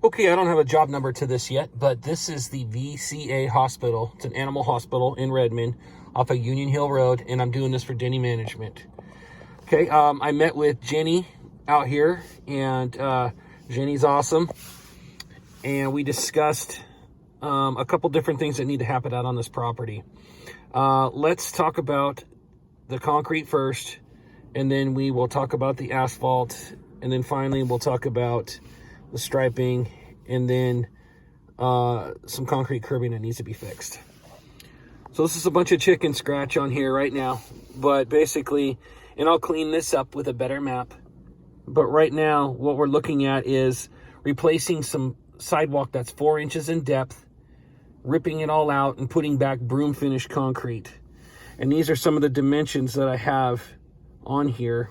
Okay, I don't have a job number to this yet, but this is the VCA Hospital. It's an animal hospital in Redmond off of Union Hill Road, and I'm doing this for Denny Management. Okay, I met with Jenny out here, and Jenny's awesome. And we discussed a couple different things that need to happen out on this property. Let's talk about the concrete first, and then we will talk about the asphalt, and then finally we'll talk about the striping, and then some concrete curbing that needs to be fixed. So this is a bunch of chicken scratch on here right now, but basically, and I'll clean this up with a better map. But right now, what we're looking at is replacing some sidewalk that's 4 inches in depth, ripping it all out and putting back broom finish concrete. And these are some of the dimensions that I have on here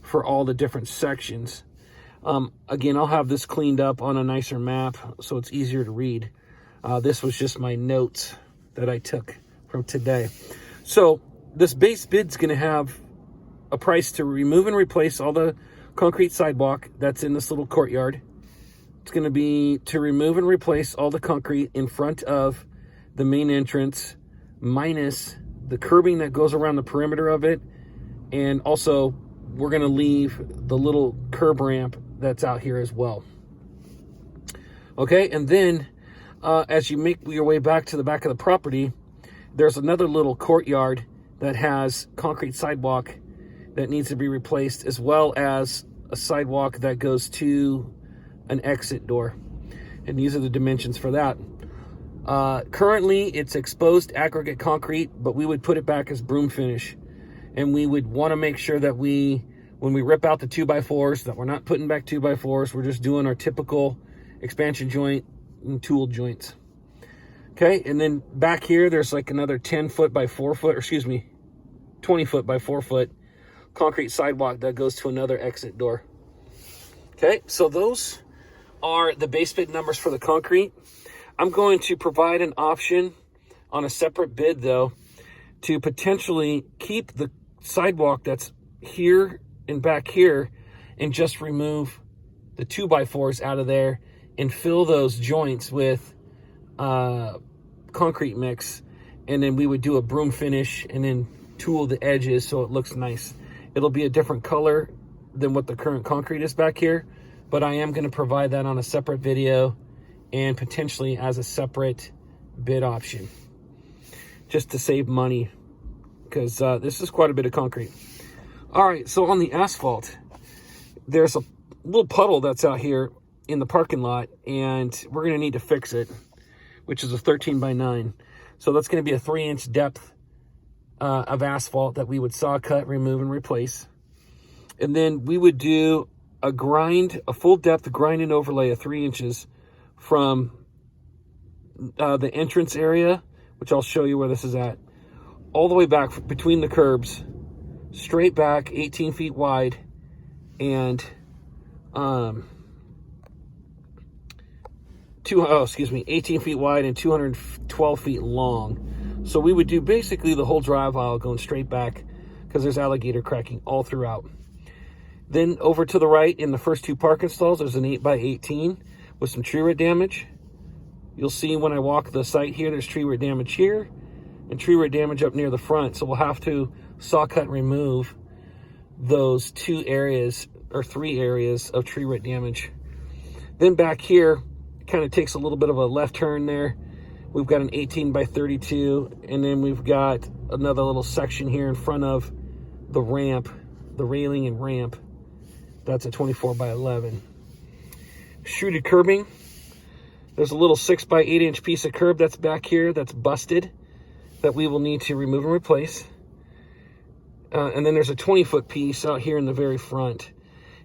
for all the different sections. Again, I'll have this cleaned up on a nicer map so it's easier to read. This was just my notes that I took from today. So this base bid's going to have a price to remove and replace all the concrete sidewalk that's in this little courtyard. It's going to be to remove and replace all the concrete in front of the main entrance, minus the curbing that goes around the perimeter of it. And also, we're going to leave the little curb ramp that's out here as well. Okay, and then as you make your way back to the back of the property, there's another little courtyard that has concrete sidewalk that needs to be replaced, as well as a sidewalk that goes to an exit door. And these are the dimensions for that. Currently, it's exposed aggregate concrete, but we would put it back as broom finish. And we would want to make sure that when we rip out the 2x4s, that we're not putting back 2x4s. We're just doing our typical expansion joint and tool joints. Okay, and then back here, there's like another 10 foot by 4 foot, or excuse me, 20 foot by 4 foot concrete sidewalk that goes to another exit door. Okay, so those are the base bid numbers for the concrete. I'm going to provide an option on a separate bid, though, to potentially keep the sidewalk that's here and back here and just remove the 2x4s out of there and fill those joints with concrete mix. And then we would do a broom finish and then tool the edges so it looks nice. It'll be a different color than what the current concrete is back here, but I am going to provide that on a separate video and potentially as a separate bid option, just to save money, because this is quite a bit of concrete. All right, so on the asphalt, there's a little puddle that's out here in the parking lot, and we're going to need to fix it, which is a 13 by 9. So that's going to be a 3-inch depth of asphalt that we would saw cut, remove, and replace. And then we would do a full depth grind and overlay of 3 inches from the entrance area, which I'll show you where this is at, all the way back between the curbs, straight back 18 feet wide, and 18 feet wide and 212 feet long. So we would do basically the whole drive aisle going straight back, because there's alligator cracking all throughout. Then over to the right in the first 2 parking stalls, there's an 8 by 18 with some tree root damage. You'll see when I walk the site here, there's tree root damage here and tree root damage up near the front. So we'll have to saw cut remove those 2 areas or 3 areas of tree root damage. Then back here, kind of takes a little bit of a left turn there. We've got an 18 by 32, and then we've got another little section here in front of the ramp, the railing and ramp. That's a 24 by 11. Shooted curbing. There's a little 6 by 8 inch piece of curb that's back here that's busted that we will need to remove and replace. And then there's a 20-foot piece out here in the very front.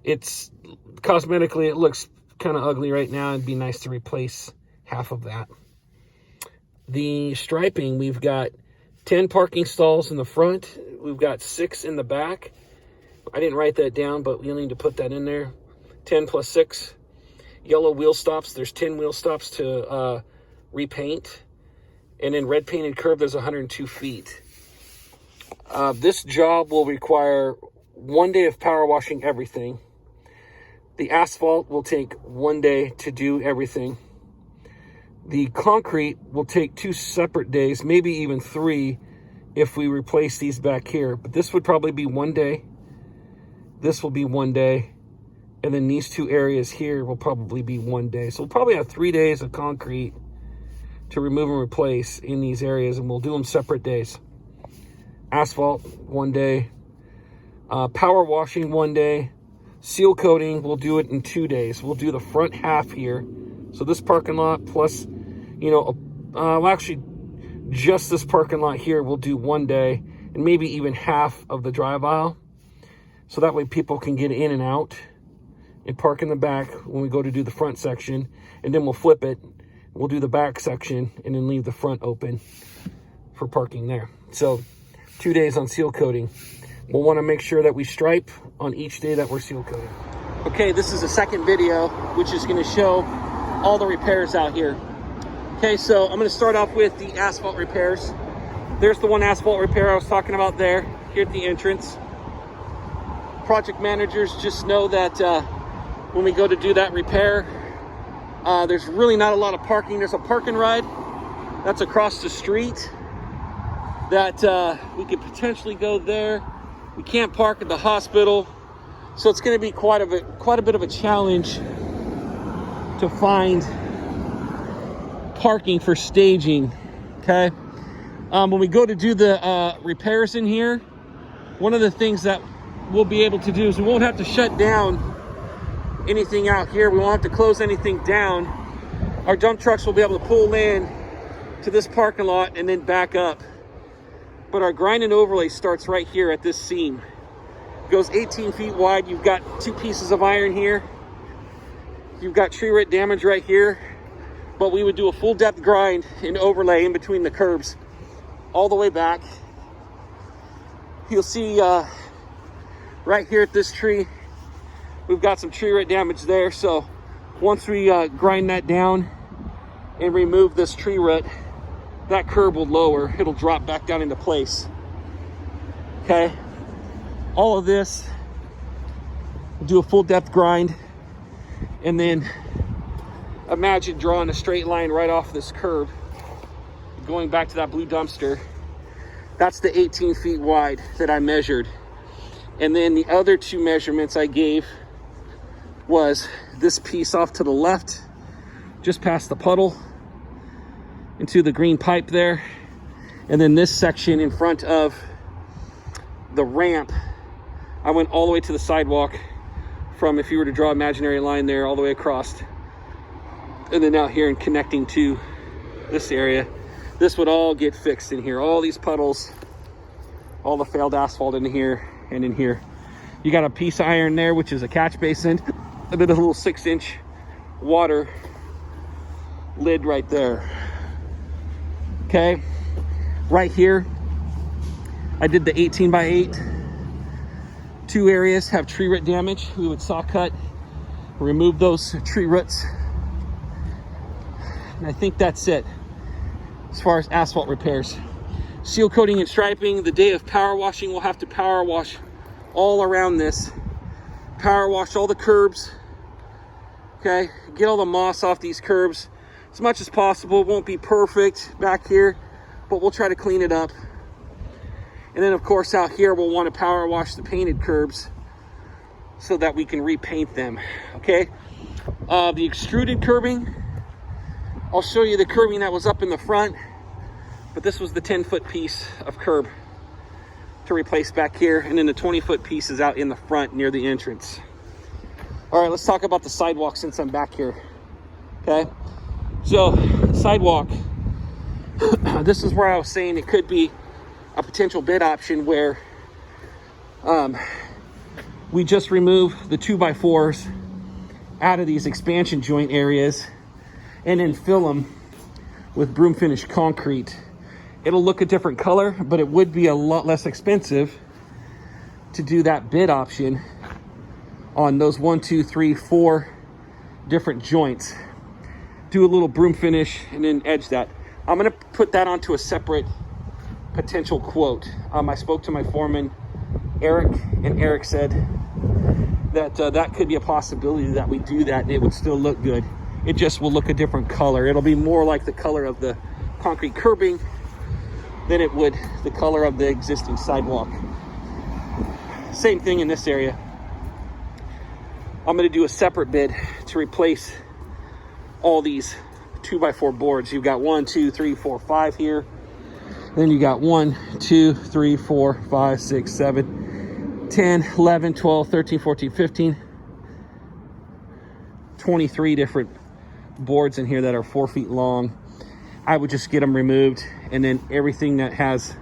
It's cosmetically, it looks kind of ugly right now. It'd be nice to replace half of that. The striping, we've got 10 parking stalls in the front. We've got 6 in the back. I didn't write that down, but you'll need to put that in there. 10 plus 6. Yellow wheel stops. There's 10 wheel stops to repaint. And then red painted curb, there's 102 feet. This job will require 1 day of power washing everything. The asphalt will take 1 day to do everything. The concrete will take 2 separate days, maybe even 3 if we replace these back here. But this would probably be 1 day. This will be 1 day. And then these 2 areas here will probably be 1 day. So we'll probably have 3 days of concrete to remove and replace in these areas, and we'll do them separate days. Asphalt, 1 day. Power washing, 1 day. Seal coating, we'll do it in 2 days. We'll do the front half here. So this parking lot plus, actually just this parking lot here we'll do 1 day, and maybe even half of the drive aisle. So that way people can get in and out and park in the back when we go to do the front section, and then we'll flip it. We'll do the back section and then leave the front open for parking there. So 2 days on seal coating. We'll want to make sure that we stripe on each day that we're seal coating. Okay, this is the second video, which is going to show all the repairs out here. Okay, so I'm going to start off with the asphalt repairs. There's the one asphalt repair I was talking about there, here at the entrance. Project managers just know that when we go to do that repair, there's really not a lot of parking. There's a park and ride that's across the street that we could potentially go there. We can't park at the hospital, so it's going to be quite a bit of a challenge to find parking for staging. Okay, when we go to do the repairs in here, one of the things that we'll be able to do is we won't have to shut down anything out here. We won't have to close anything down. Our dump trucks will be able to pull in to this parking lot and then back up. But our grind and overlay starts right here at this seam. It goes 18 feet wide. You've got 2 pieces of iron here. You've got tree root damage right here. But we would do a full depth grind and overlay in between the curbs all the way back. You'll see right here at this tree, we've got some tree root damage there. So once we grind that down and remove this tree root, that curb will lower. It'll drop back down into place. Okay, all of this, we'll do a full depth grind, and then imagine drawing a straight line right off this curb going back to that blue dumpster. That's the 18 feet wide that I measured. And then the other 2 measurements I gave was this piece off to the left, just past the puddle into the green pipe there, and then this section in front of the ramp. I went all the way to the sidewalk from, if you were to draw an imaginary line there, all the way across, and then out here and connecting to this area. This would all get fixed in here. All these puddles, all the failed asphalt in here and in here. You got a piece of iron there, which is a catch basin, and then a little 6-inch water lid right there. Okay, right here, I did the 18 by 8. 2 areas have tree root damage. We would saw cut, remove those tree roots. And I think that's it as far as asphalt repairs. Seal coating and striping. The day of power washing, we'll have to power wash all around this. Power wash all the curbs. Okay, get all the moss off these curbs as much as possible. It won't be perfect back here, but we'll try to clean it up. And then of course out here, we'll want to power wash the painted curbs so that we can repaint them. Okay, the extruded curbing, I'll show you the curbing that was up in the front, but this was the 10-foot piece of curb to replace back here, and then the 20-foot piece is out in the front near the entrance. All right, let's talk about the sidewalk since I'm back here. Okay, so sidewalk, this is where I was saying it could be a potential bid option where we just remove the 2x4s out of these expansion joint areas and then fill them with broom finish concrete. It'll look a different color, but it would be a lot less expensive to do that bid option on those 1, 2, 3, 4 different joints. Do a little broom finish and then edge that. I'm gonna put that onto a separate potential quote. I spoke to my foreman, Eric, and Eric said that that could be a possibility that we do that and it would still look good. It just will look a different color. It'll be more like the color of the concrete curbing than it would the color of the existing sidewalk. Same thing in this area. I'm going to do a separate bid to replace all these 2x4 boards. You've got 1, 2, 3, 4, 5 here. Then you got 1, 2, 3, 4, 5, 6, 7, 10, 11, 12, 13, 14, 15, 23 different boards in here that are 4 feet long. I would just get them removed, and then everything that has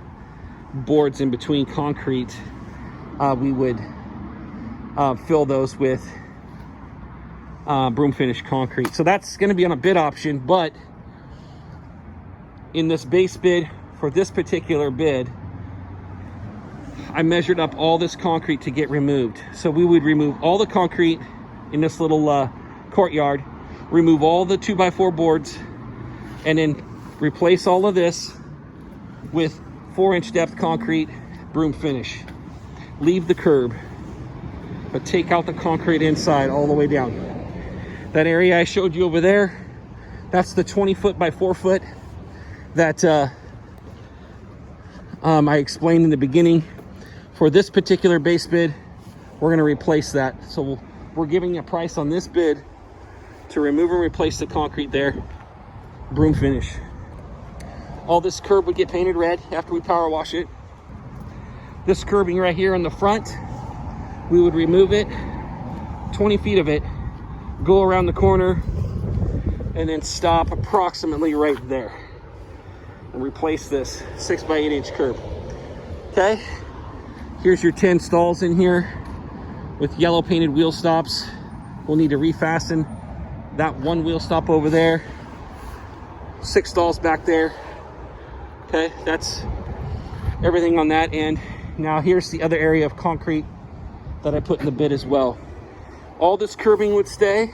boards in between concrete, we would fill those with broom finish concrete. So that's going to be on a bid option, but in this base bid for this particular bid, I measured up all this concrete to get removed. So we would remove all the concrete in this little courtyard, remove all the 2x4 boards, and then replace all of this with 4-inch depth concrete broom finish. Leave the curb, but take out the concrete inside all the way down. That area I showed you over there, that's the 20 foot by 4 foot that I explained in the beginning. For this particular base bid, we're going to replace that. So we're giving a price on this bid to remove and replace the concrete there, broom finish. All this curb would get painted red after we power wash it. This curbing right here in the front, we would remove it, 20 feet of it, go around the corner, and then stop approximately right there and replace this 6 by 8 inch curb. Okay, here's your 10 stalls in here with yellow painted wheel stops. We'll need to refasten that one wheel stop over there, 6 stalls back there. Okay, that's everything on that end. Now here's the other area of concrete that I put in the bid as well. All this curbing would stay,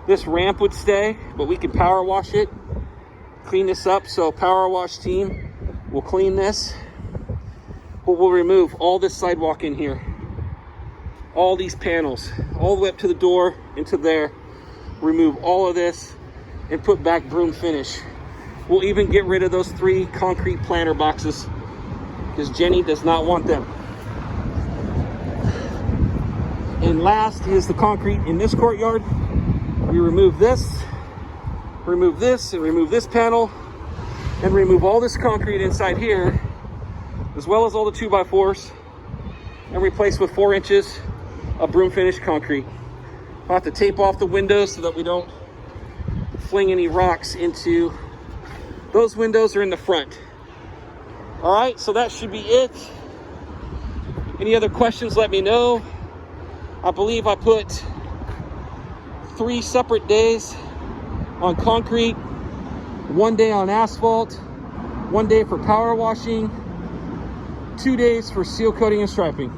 this ramp would stay, but we can power wash it, clean this up. So power wash team will clean this, but we'll remove all this sidewalk in here, all these panels, all the way up to the door into there, remove all of this and put back broom finish. We'll even get rid of those 3 concrete planter boxes because Jenny does not want them. And last is the concrete in this courtyard. We remove this, and remove this panel, and remove all this concrete inside here, as well as all the 2x4s, and replace with 4 inches of broom finish concrete. I'll have to tape off the windows so that we don't fling any rocks into those windows or in the front. All right, so that should be it. Any other questions, let me know. I believe I put 3 separate days on concrete, 1 day on asphalt, 1 day for power washing, 2 days for seal coating and striping.